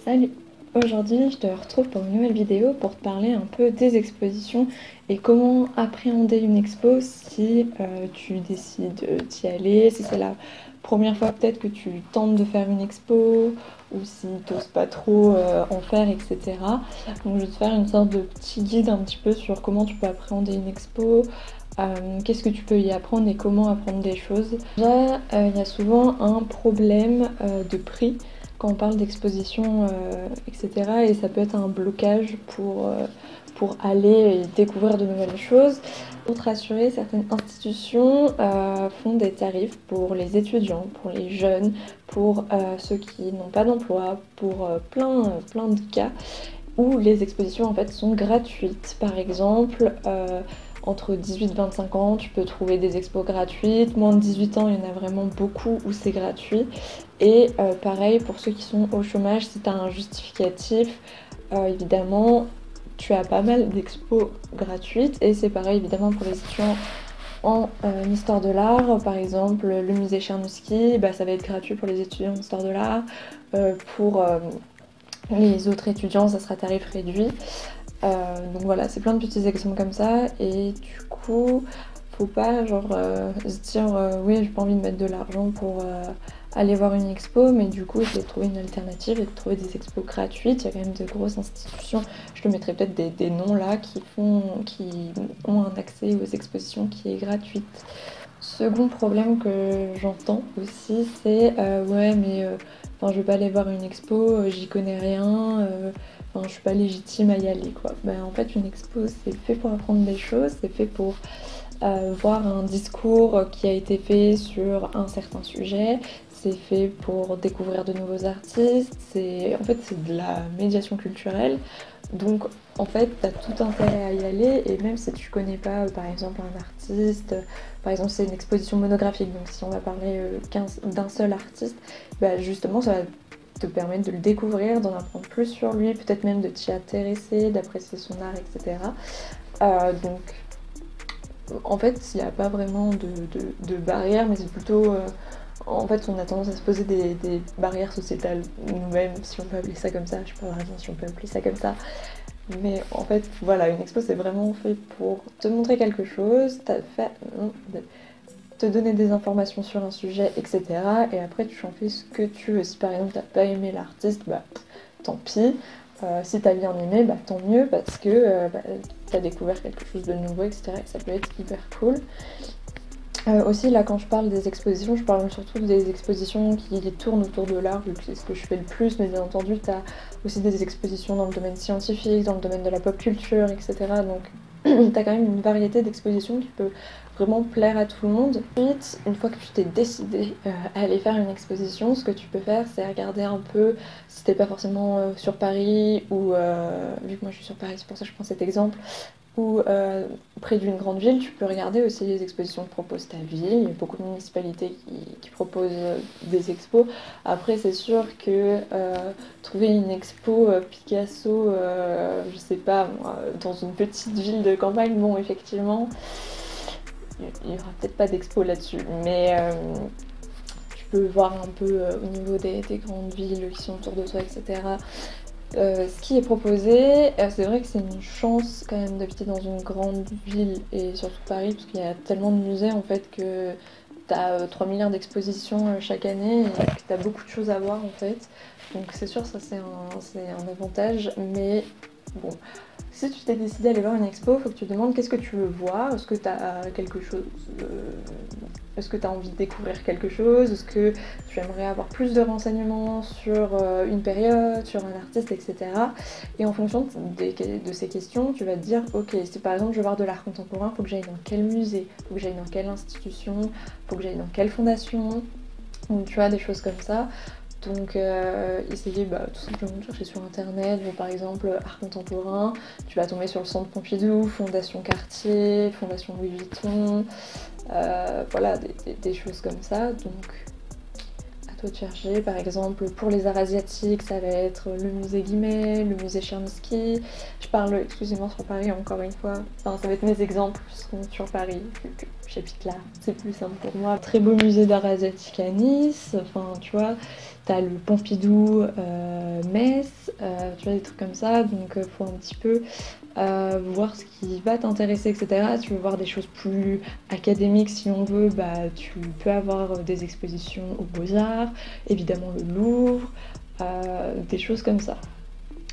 Salut! Aujourd'hui, je te retrouve pour une nouvelle vidéo pour te parler un peu des expositions et comment appréhender une expo si tu décides d'y aller, si c'est la première fois peut-être que tu tentes de faire une expo ou si tu n'oses pas trop en faire, etc. Donc je vais te faire une sorte de petit guide un petit peu sur comment tu peux appréhender une expo, qu'est-ce que tu peux y apprendre et comment apprendre des choses. Déjà, il y a souvent un problème de prix quand on parle d'exposition, etc. Et ça peut être un blocage pour aller et découvrir de nouvelles choses. Pour te rassurer, certaines institutions font des tarifs pour les étudiants, pour les jeunes, pour ceux qui n'ont pas d'emploi, pour plein de cas où les expositions en fait sont gratuites. Par exemple, entre 18 et 25 ans, tu peux trouver des expos gratuites. Moins de 18 ans, il y en a vraiment beaucoup où c'est gratuit. Et pareil pour ceux qui sont au chômage, si tu as un justificatif, évidemment, tu as pas mal d'expos gratuites. Et c'est pareil évidemment pour les étudiants en histoire de l'art. Par exemple, le musée Czerniowski, ça va être gratuit pour les étudiants en histoire de l'art. Pour les autres étudiants, ça sera tarif réduit. Donc voilà, c'est plein de petits exemples comme ça. Et du coup, faut pas se dire oui, j'ai pas envie de mettre de l'argent pour aller voir une expo, mais du coup essayer de trouver une alternative et de trouver des expos gratuites. Il y a quand même de grosses institutions, je te mettrai peut-être des noms là, qui ont un accès aux expositions qui est gratuite. Second problème que j'entends aussi, c'est ouais mais je vais pas aller voir une expo, j'y connais rien, je suis pas légitime à y aller quoi. En fait une expo c'est fait pour apprendre des choses, c'est fait pour voir un discours qui a été fait sur un certain sujet, c'est fait pour découvrir de nouveaux artistes, en fait c'est de la médiation culturelle. Donc en fait t'as tout intérêt à y aller, et même si tu connais pas par exemple un artiste, par exemple c'est une exposition monographique, donc si on va parler d'un seul artiste, justement ça va te permettre de le découvrir, d'en apprendre plus sur lui, peut-être même de t'y intéresser, d'apprécier son art, etc. Donc en fait, il n'y a pas vraiment de barrières, mais c'est plutôt... en fait, on a tendance à se poser des barrières sociétales nous-mêmes, si on peut appeler ça comme ça. Je sais pas vraiment si on peut appeler ça comme ça. Mais en fait, voilà, une expo, c'est vraiment fait pour te montrer quelque chose, te donner des informations sur un sujet, etc. Et après, tu en fais ce que tu veux. Si par exemple, t'as pas aimé l'artiste, tant pis. Si t'as bien aimé, tant mieux, parce que t'as découvert quelque chose de nouveau, etc. Et ça peut être hyper cool. Aussi, là, quand je parle des expositions, je parle surtout des expositions qui tournent autour de l'art, vu que c'est ce que je fais le plus, mais bien entendu, t'as aussi des expositions dans le domaine scientifique, dans le domaine de la pop culture, etc. Donc, t'as quand même une variété d'expositions qui peut vraiment plaire à tout le monde. Ensuite, une fois que tu t'es décidé à aller faire une exposition, ce que tu peux faire, c'est regarder un peu, si t'es pas forcément sur Paris, ou vu que moi je suis sur Paris, c'est pour ça que je prends cet exemple, ou près d'une grande ville, tu peux regarder aussi les expositions que propose ta ville. Il y a beaucoup de municipalités qui proposent des expos. Après, c'est sûr que trouver une expo Picasso, je sais pas moi, dans une petite ville de campagne, bon, effectivement, il y aura peut-être pas d'expo là-dessus, mais tu peux voir un peu au niveau des grandes villes qui sont autour de toi, etc. Ce qui est proposé, c'est vrai que c'est une chance quand même d'habiter dans une grande ville, et surtout Paris, parce qu'il y a tellement de musées en fait que t'as 3 milliards d'expositions chaque année, et que t'as beaucoup de choses à voir en fait. Donc c'est sûr, ça c'est un avantage, mais bon, si tu t'es décidé à aller voir une expo, faut que tu te demandes qu'est-ce que tu veux voir. Est-ce que tu as quelque chose, est-ce que tu as envie de découvrir quelque chose, est-ce que tu aimerais avoir plus de renseignements sur une période, sur un artiste, etc. Et en fonction de ces questions, tu vas te dire ok, si par exemple je veux voir de l'art contemporain, faut que j'aille dans quel musée, faut que j'aille dans quelle institution, faut que j'aille dans quelle fondation, ou tu vois, des choses comme ça. Donc essayez tout simplement de chercher sur internet, par exemple art contemporain, tu vas tomber sur le Centre Pompidou, Fondation Cartier, Fondation Louis Vuitton, voilà, des choses comme ça. Donc plutôt de chercher. Par exemple, pour les arts asiatiques, ça va être le musée Guimet, le musée Chermsky. Je parle exclusivement sur Paris encore une fois. Enfin, ça va être mes exemples seront sur Paris, vu que j'habite là, c'est plus simple pour moi. Très beau musée d'art asiatique à Nice, enfin tu vois, t'as le Pompidou, Metz, tu vois, des trucs comme ça, donc faut un petit peu voir ce qui va t'intéresser, etc. Si tu veux voir des choses plus académiques, si on veut, bah, tu peux avoir des expositions aux Beaux-Arts, évidemment le Louvre, des choses comme ça.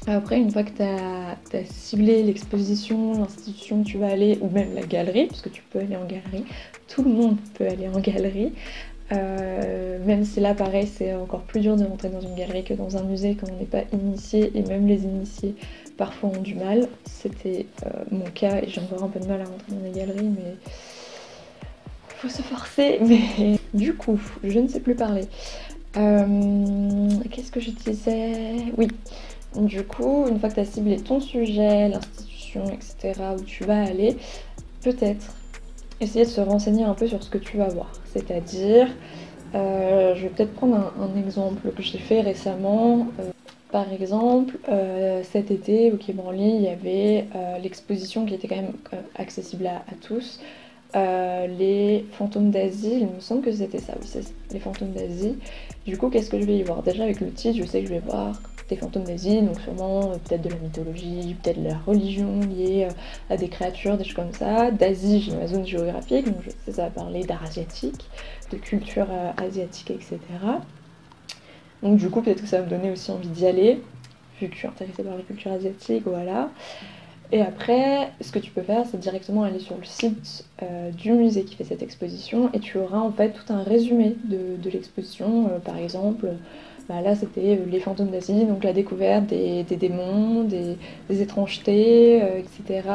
Après, une fois que tu as ciblé l'exposition, l'institution où tu vas aller, ou même la galerie, parce que tu peux aller en galerie, tout le monde peut aller en galerie, même si là, pareil, c'est encore plus dur de rentrer dans une galerie que dans un musée quand on n'est pas initié, et même les initiés parfois ont du mal. C'était mon cas, et j'ai encore un peu de mal à rentrer dans les galeries, mais faut se forcer. Mais du coup, je ne sais plus parler. Qu'est-ce que je disais? Oui. Du coup, une fois que tu as ciblé ton sujet, l'institution, etc., où tu vas aller, peut-être essayer de se renseigner un peu sur ce que tu vas voir. C'est-à-dire, je vais peut-être prendre un exemple que j'ai fait récemment. Par exemple, cet été, au Quai Branly, il y avait l'exposition qui était quand même accessible à tous. Les fantômes d'Asie, il me semble que c'était ça, oui, c'est ça, les fantômes d'Asie. Du coup, qu'est-ce que je vais y voir? Déjà, avec le titre, je sais que je vais voir des fantômes d'Asie, donc sûrement peut-être de la mythologie, peut-être de la religion liée à des créatures, des choses comme ça. D'Asie, j'ai ma zone géographique, donc je sais ça va parler d'art asiatique, de culture asiatique, etc. Donc du coup, peut-être que ça va me donner aussi envie d'y aller, vu que je suis intéressée par la culture asiatique, voilà. Et après, ce que tu peux faire, c'est directement aller sur le site du musée qui fait cette exposition et tu auras en fait tout un résumé de l'exposition. Par exemple, bah là c'était les fantômes d'Asie, donc la découverte des démons, des étrangetés, etc.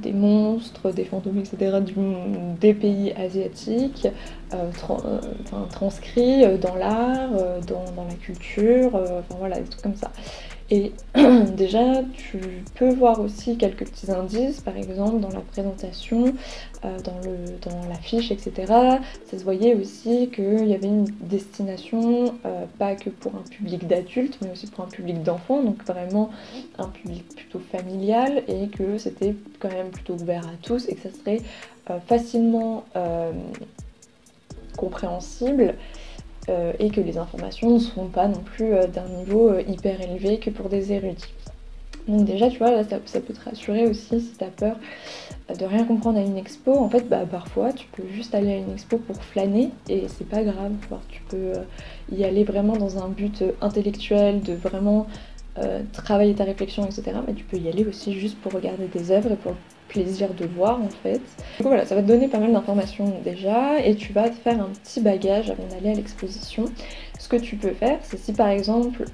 Des monstres, des fantômes, etc. Des pays asiatiques, transcrits dans l'art, dans la culture, enfin voilà, des trucs comme ça. Et déjà, tu peux voir aussi quelques petits indices, par exemple dans la présentation, dans l'affiche, etc. Ça se voyait aussi qu'il y avait une destination, pas que pour un public d'adultes, mais aussi pour un public d'enfants, donc vraiment un public plutôt familial, et que c'était quand même plutôt ouvert à tous, et que ça serait facilement compréhensible. Et que les informations ne seront pas non plus d'un niveau hyper élevé que pour des érudits. Donc déjà, tu vois, là, ça peut te rassurer aussi si tu as peur de rien comprendre à une expo. En fait, bah, parfois, tu peux juste aller à une expo pour flâner et c'est pas grave. Enfin, tu peux y aller vraiment dans un but intellectuel, de vraiment travailler ta réflexion, etc. Mais tu peux y aller aussi juste pour regarder des œuvres et pour le plaisir de voir en fait. Du coup voilà, ça va te donner pas mal d'informations déjà et tu vas te faire un petit bagage avant d'aller à l'exposition. Ce que tu peux faire, c'est si par exemple,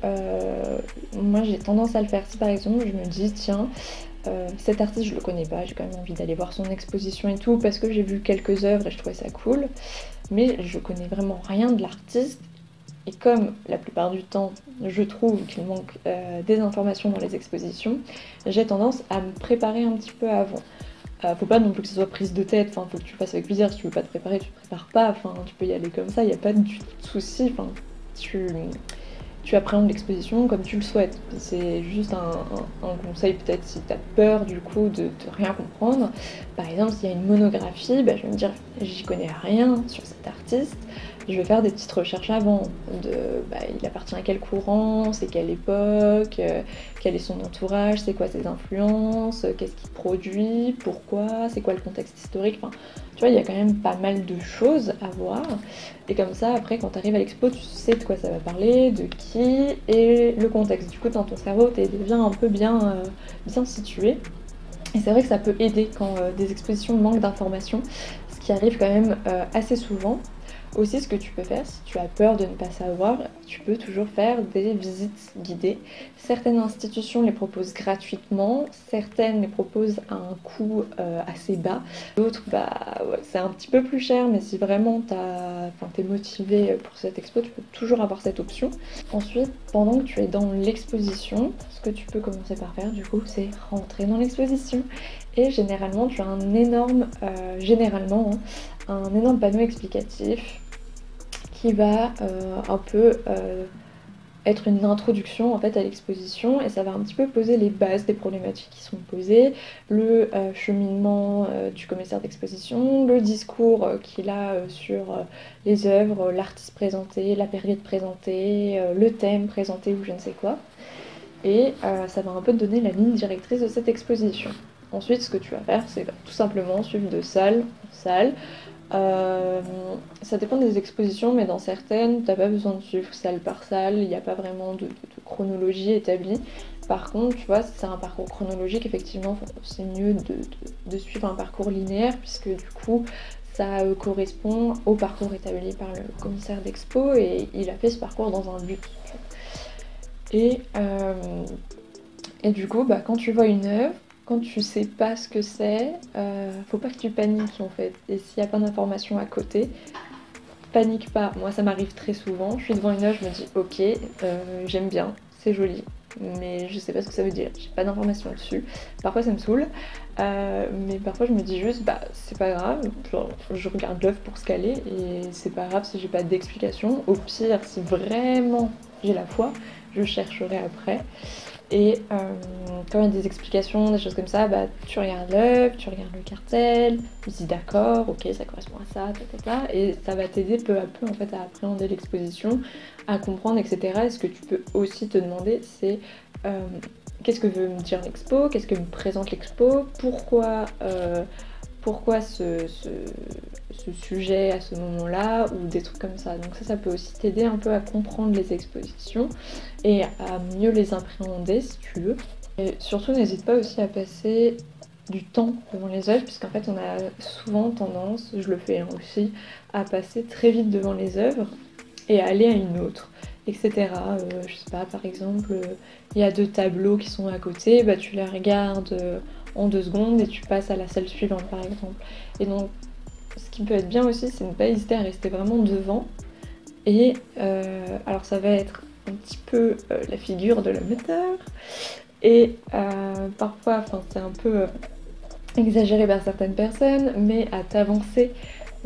moi j'ai tendance à le faire, si par exemple je me dis tiens, cet artiste je le connais pas, j'ai quand même envie d'aller voir son exposition et tout parce que j'ai vu quelques œuvres et je trouvais ça cool, mais je connais vraiment rien de l'artiste. Et comme la plupart du temps, je trouve qu'il manque des informations dans les expositions, j'ai tendance à me préparer un petit peu avant. Faut pas non plus que ce soit prise de tête, faut que tu le fasses avec plaisir. Si tu veux pas te préparer, tu te prépares pas, tu peux y aller comme ça, il n'y a pas du tout de souci. Tu appréhendes l'exposition comme tu le souhaites. C'est juste un conseil peut-être si tu as peur du coup de rien comprendre. Par exemple, s'il y a une monographie, bah, je vais me dire j'y connais rien sur cet artiste. Je vais faire des petites recherches avant, il appartient à quel courant, c'est quelle époque, quel est son entourage, c'est quoi ses influences, qu'est-ce qu'il produit, pourquoi, c'est quoi le contexte historique, enfin, tu vois, il y a quand même pas mal de choses à voir. Et comme ça, après, quand tu arrives à l'expo, tu sais de quoi ça va parler, de qui, et le contexte. Du coup, dans ton cerveau, tu es déjà un peu bien situé. Et c'est vrai que ça peut aider quand des expositions manquent d'informations, ce qui arrive quand même assez souvent. Aussi, ce que tu peux faire, si tu as peur de ne pas savoir, tu peux toujours faire des visites guidées. Certaines institutions les proposent gratuitement, certaines les proposent à un coût assez bas. D'autres, c'est un petit peu plus cher, mais si vraiment t'es motivé pour cette expo, tu peux toujours avoir cette option. Ensuite, pendant que tu es dans l'exposition, ce que tu peux commencer par faire, du coup, c'est rentrer dans l'exposition. Et généralement tu as un énorme, généralement, hein, un énorme panneau explicatif qui va un peu être une introduction en fait à l'exposition, et ça va un petit peu poser les bases des problématiques qui sont posées, le cheminement du commissaire d'exposition, le discours qu'il a sur les œuvres, l'artiste présenté, la période présentée, le thème présenté ou je ne sais quoi. Et ça va un peu te donner la ligne directrice de cette exposition. Ensuite, ce que tu vas faire, c'est tout simplement suivre de salle en salle. Euh, Ça dépend des expositions, mais dans certaines, t'as pas besoin de suivre salle par salle, il n'y a pas vraiment de chronologie établie. Par contre, tu vois, si c'est un parcours chronologique, effectivement, c'est mieux de suivre un parcours linéaire, puisque du coup, ça correspond au parcours établi par le commissaire d'expo, et il a fait ce parcours dans un but. Et, euh, et du coup, bah, quand tu vois une œuvre, quand tu sais pas ce que c'est, faut pas que tu paniques en fait. Et s'il y a pas d'informations à côté, panique pas. Moi, ça m'arrive très souvent. Je suis devant une œuvre, je me dis ok, j'aime bien, c'est joli, mais je sais pas ce que ça veut dire. J'ai pas d'informations dessus. Parfois, ça me saoule, mais parfois, je me dis juste bah c'est pas grave. Genre, je regarde l'œuvre pour ce qu'elle est et c'est pas grave si j'ai pas d'explication. Au pire, si vraiment j'ai la foi, je chercherai après. Et quand il y a des explications, des choses comme ça, bah, tu regardes l'œuvre, tu regardes le cartel, tu te dis d'accord, ok, ça correspond à ça, et ça va t'aider peu à peu en fait à appréhender l'exposition, à comprendre, etc. Et ce que tu peux aussi te demander, c'est euh, qu'est-ce que veut me dire l'expo, qu'est-ce que me présente l'expo, pourquoi ce sujet à ce moment-là, ou des trucs comme ça. Donc ça peut aussi t'aider un peu à comprendre les expositions et à mieux les appréhender si tu veux. Et surtout, n'hésite pas aussi à passer du temps devant les œuvres, puisqu'en fait, on a souvent tendance, je le fais aussi, à passer très vite devant les œuvres et à aller à une autre, etc. Je sais pas, par exemple, il y a deux tableaux qui sont à côté, bah, tu les regardes en 2 secondes et tu passes à la salle suivante, par exemple. Et donc, ce qui peut être bien aussi, c'est ne pas hésiter à rester vraiment devant. Et alors, ça va être un petit peu la figure de l'amateur. Et parfois, enfin, c'est un peu exagéré par certaines personnes, mais à t'avancer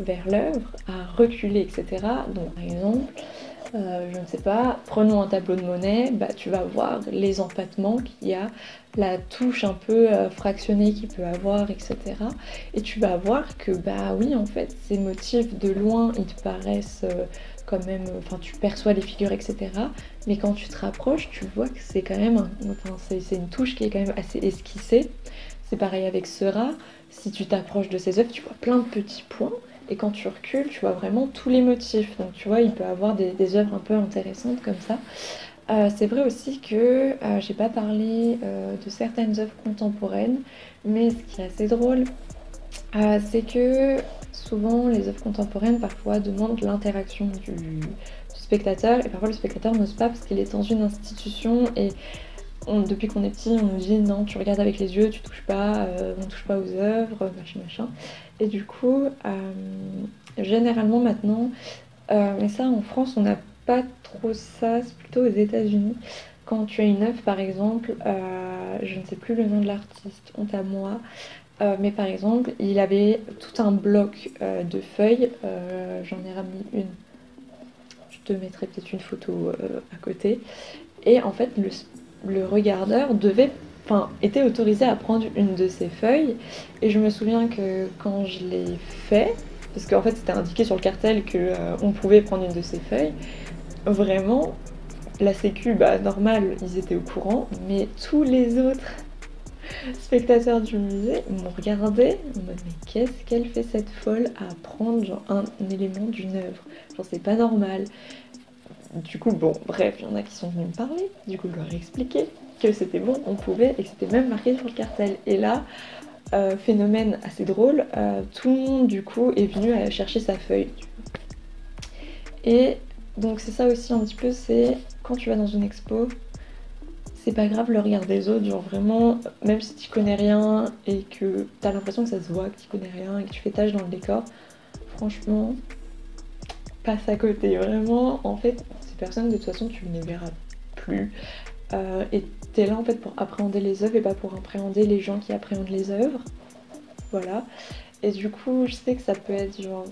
vers l'œuvre, à reculer, etc. Donc, par exemple, je ne sais pas, prenons un tableau de Monet, bah, tu vas voir les empattements qu'il y a, la touche un peu fractionnée qu'il peut avoir, etc. Et tu vas voir que, bah oui, en fait, ces motifs de loin, ils te paraissent quand même, enfin, tu perçois les figures, etc. Mais quand tu te rapproches, tu vois que c'est quand même, enfin, c'est une touche qui est quand même assez esquissée. C'est pareil avec Seurat, si tu t'approches de ses œuvres, tu vois plein de petits points. Et quand tu recules, tu vois vraiment tous les motifs. Donc tu vois, il peut avoir des œuvres un peu intéressantes comme ça. C'est vrai aussi que j'ai pas parlé de certaines œuvres contemporaines, mais ce qui est assez drôle, c'est que souvent les œuvres contemporaines parfois demandent l'interaction du spectateur, et parfois le spectateur n'ose pas parce qu'il est dans une institution et depuis qu'on est petit, on nous dit non, tu regardes avec les yeux, tu touches pas, on touche pas aux œuvres, machin machin. Et du coup, généralement maintenant, mais ça en France, on n'a pas trop ça, c'est plutôt aux États-Unis. Quand tu as une œuvre, par exemple, je ne sais plus le nom de l'artiste, honte à moi, mais par exemple, il avait tout un bloc de feuilles, j'en ai ramené une, je te mettrai peut-être une photo à côté, et en fait, le regardeur enfin, était autorisé à prendre une de ces feuilles. Et je me souviens que quand je l'ai fait, parce qu'en fait c'était indiqué sur le cartel que on pouvait prendre une de ces feuilles, vraiment, la sécu, bah normal, ils étaient au courant, mais tous les autres spectateurs du musée m'ont regardé en mode mais qu'est-ce qu'elle fait cette folle à prendre genre un élément d'une œuvre, genre c'est pas normal. Du coup, bon, bref, il y en a qui sont venus me parler. Du coup, je leur ai expliqué que c'était bon, on pouvait, et que c'était même marqué sur le cartel. Et là, phénomène assez drôle, tout le monde, du coup, est venu à chercher sa feuille. Et donc, c'est ça aussi un petit peu, c'est quand tu vas dans une expo, c'est pas grave le regard des autres, genre vraiment, même si tu connais rien et que t'as l'impression que ça se voit que tu connais rien et que tu fais tâche dans le décor, franchement, passe à côté. Vraiment, en fait, ces personnes, de toute façon, tu ne les verras plus. et t'es là en fait pour appréhender les œuvres et pas pour appréhender les gens qui appréhendent les œuvres. Voilà. Et du coup, je sais que ça peut être genre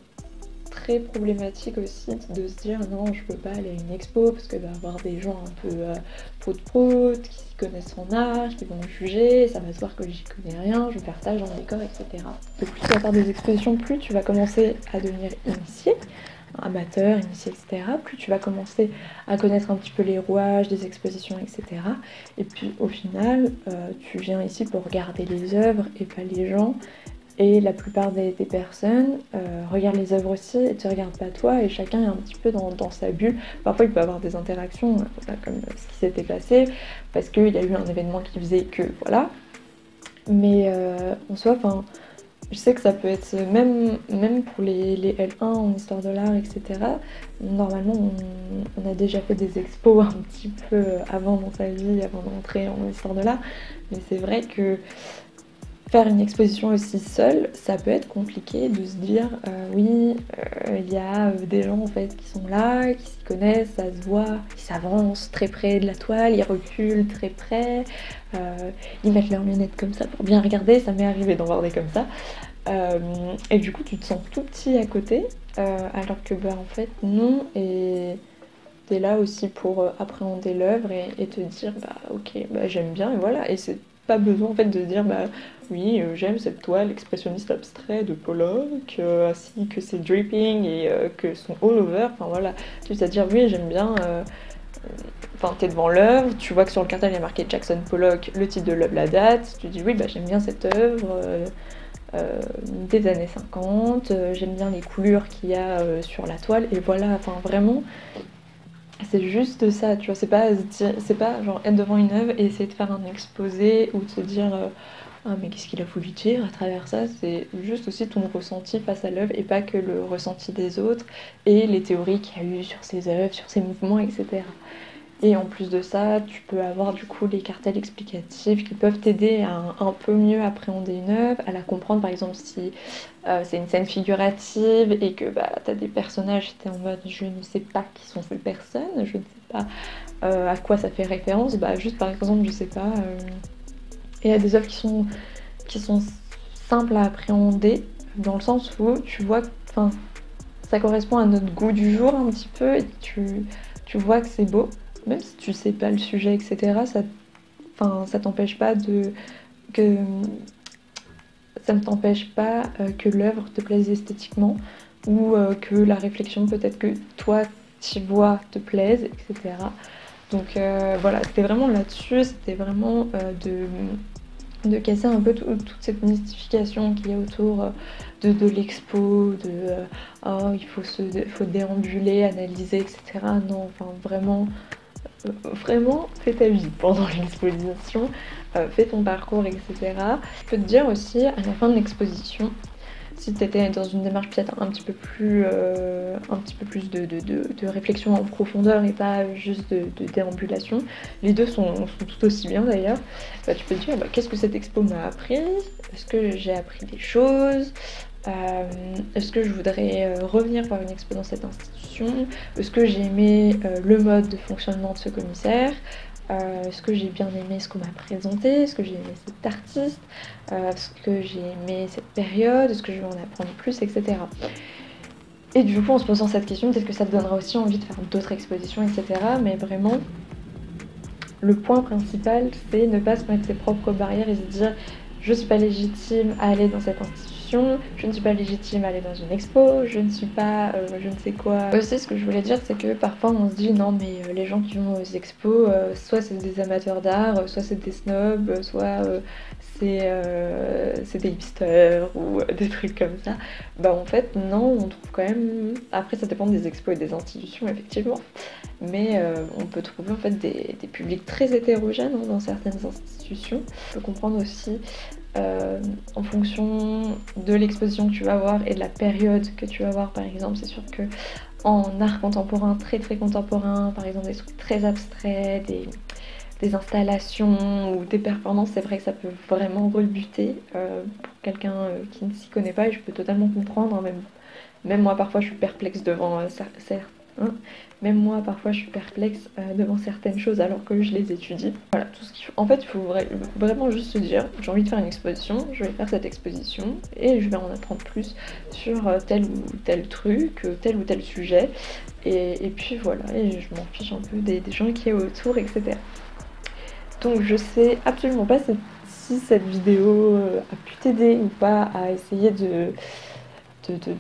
très problématique aussi de se dire non, je peux pas aller à une expo parce qu'il va y avoir des gens un peu prout qui s'y connaissent en art, qui vont me juger, ça va se voir que j'y connais rien, je vais faire ça, j'en décore, etc. Et plus tu vas faire des expositions, plus tu vas commencer à devenir initié, amateur, initié, etc. Plus tu vas commencer à connaître un petit peu les rouages des expositions, etc. Et puis au final, tu viens ici pour regarder les œuvres et pas les gens. Et la plupart des personnes regardent les œuvres aussi et te regardent pas toi, et chacun est un petit peu dans sa bulle. Parfois il peut y avoir des interactions, voilà, comme ce qui s'était passé, parce qu'il y a eu un événement qui faisait que, voilà. Mais en soi, je sais que ça peut être, même pour les L1 en histoire de l'art, etc. Normalement, on a déjà fait des expos un petit peu avant dans sa vie, avant d'entrer en histoire de l'art. Mais c'est vrai que faire une exposition aussi seule, ça peut être compliqué de se dire oui, il y a des gens en fait qui sont là, qui s'y connaissent, ça se voit, ils s'avancent très près de la toile, ils reculent très près, ils mettent leurs lunettes comme ça pour bien regarder, ça m'est arrivé d'en voir des comme ça. Et du coup tu te sens tout petit à côté, alors que bah en fait non, et t'es là aussi pour appréhender l'œuvre et te dire bah ok, bah j'aime bien et voilà, et c'est pas besoin en fait de dire bah oui, j'aime cette toile expressionniste abstrait de Pollock, ainsi que c'est dripping et que son all over, enfin voilà, tu sais dire oui j'aime bien, enfin t'es devant l'œuvre, tu vois que sur le cartel il y a marqué Jackson Pollock, le titre de l'œuvre, la date, tu dis oui bah j'aime bien cette œuvre des années 50, j'aime bien les coulures qu'il y a sur la toile, et voilà, enfin vraiment c'est juste ça, tu vois, c'est pas genre être devant une œuvre et essayer de faire un exposé ou de se dire ah mais qu'est-ce qu'il a voulu dire à travers ça, c'est juste aussi ton ressenti face à l'œuvre et pas que le ressenti des autres et les théories qu'il y a eu sur ces œuvres, sur ces mouvements, etc. Et en plus de ça, tu peux avoir du coup les cartels explicatifs qui peuvent t'aider à un peu mieux appréhender une œuvre, à la comprendre. Par exemple, si c'est une scène figurative et que bah, tu as des personnages, tu es en mode je ne sais pas qui sont ces personnes, je ne sais pas à quoi ça fait référence, bah juste par exemple, je sais pas, il y a des œuvres qui sont simples à appréhender, dans le sens où tu vois, enfin, ça correspond à notre goût du jour un petit peu, et tu vois que c'est beau, même si tu sais pas le sujet, etc. Ça t'empêche pas que ça ne t'empêche pas que l'œuvre te plaise esthétiquement ou que la réflexion peut-être que toi tu vois te plaise, etc. Donc voilà, c'était vraiment là-dessus, c'était vraiment de casser un peu toute cette mystification qu'il y a autour de l'expo, oh, faut déambuler, analyser, etc. Non, enfin vraiment, fais ta vie pendant l'exposition, fais ton parcours, etc. Je peux te dire aussi, à la fin de l'exposition, si tu étais dans une démarche peut-être un petit peu plus de réflexion en profondeur et pas juste de déambulation, les deux sont tout aussi bien d'ailleurs, bah, tu peux te dire bah, qu'est-ce que cette expo m'a appris, est-ce que j'ai appris des choses, est-ce que je voudrais revenir voir une expo dans cette institution, est-ce que j'ai aimé le mode de fonctionnement de ce commissaire, est-ce que j'ai bien aimé ce qu'on m'a présenté, est-ce que j'ai aimé cet artiste, est-ce que j'ai aimé cette période, est-ce que je vais en apprendre plus, etc. Et du coup, en se posant cette question, peut-être que ça te donnera aussi envie de faire d'autres expositions, etc. Mais vraiment, le point principal, c'est ne pas se mettre ses propres barrières et se dire je ne suis pas légitime à aller dans cette institution, je ne suis pas légitime à aller dans une expo, je ne suis pas je ne sais quoi. Aussi, ce que je voulais dire, c'est que parfois on se dit non, mais les gens qui vont aux expos, soit c'est des amateurs d'art, soit c'est des snobs, soit c'est des hipsters ou des trucs comme ça. Bah en fait, non, on trouve quand même. Après, ça dépend des expos et des institutions, effectivement. Mais on peut trouver en fait des publics très hétérogènes hein, dans certaines institutions. On peut comprendre aussi en fonction de l'exposition que tu vas voir et de la période que tu vas voir par exemple. C'est sûr que en art contemporain, très très contemporain, par exemple des trucs très abstraits, des installations ou des performances, c'est vrai que ça peut vraiment rebuter pour quelqu'un qui ne s'y connaît pas, et je peux totalement comprendre, hein, même moi parfois je suis perplexe devant hein. Même moi, parfois, je suis perplexe devant certaines choses alors que je les étudie. Voilà, tout ce qu'il faut. En fait, il faut vraiment juste se dire, j'ai envie de faire une exposition, je vais faire cette exposition et je vais en apprendre plus sur tel ou tel truc, tel ou tel sujet. Et puis voilà, et je m'en fiche un peu des gens qui est autour, etc. Donc je sais absolument pas si cette vidéo a pu t'aider ou pas à essayer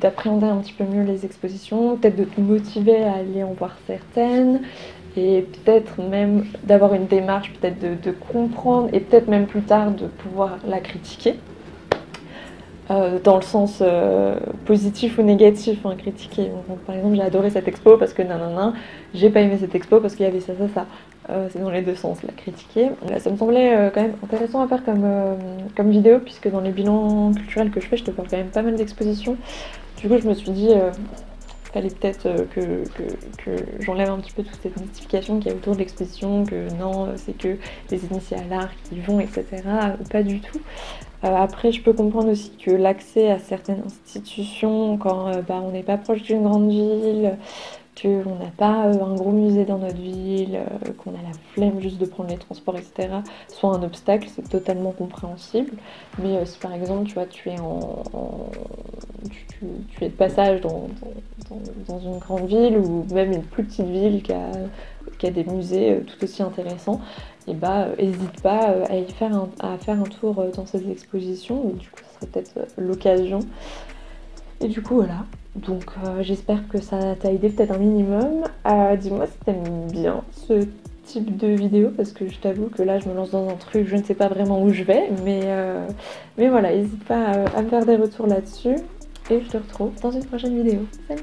d'appréhender un petit peu mieux les expositions, peut-être de te motiver à aller en voir certaines, et peut-être même d'avoir une démarche, peut-être de comprendre, et peut-être même plus tard de pouvoir la critiquer. Dans le sens positif ou négatif, hein, critiquer. Donc, par exemple, j'ai adoré cette expo parce que nanana, j'ai pas aimé cette expo parce qu'il y avait ça, ça, ça. C'est dans les deux sens, la critiquer. Ça me semblait quand même intéressant à faire comme vidéo, puisque dans les bilans culturels que je fais, je te parle quand même pas mal d'expositions. Du coup, je me suis dit, fallait peut-être que j'enlève un petit peu toute cette mystification qu'il y a autour de l'exposition, que non, c'est que les initiés à l'art qui y vont, etc. Pas du tout. Après, je peux comprendre aussi que l'accès à certaines institutions, quand on n'est pas proche d'une grande ville, qu'on n'a pas un gros musée dans notre ville, qu'on a la flemme juste de prendre les transports, etc., soit un obstacle, c'est totalement compréhensible. Mais si par exemple, tu vois, tu es tu es de passage dans une grande ville ou même une plus petite ville qui a des musées tout aussi intéressants, et hésite pas à faire un tour dans ces expositions. Et du coup, ce serait peut-être l'occasion. Et du coup, voilà. Donc, j'espère que ça t'a aidé peut-être un minimum. Dis-moi si t'aimes bien ce type de vidéo, parce que je t'avoue que là, je me lance dans un truc, je ne sais pas vraiment où je vais, mais voilà, n'hésite pas à me faire des retours là-dessus. Et je te retrouve dans une prochaine vidéo. Salut!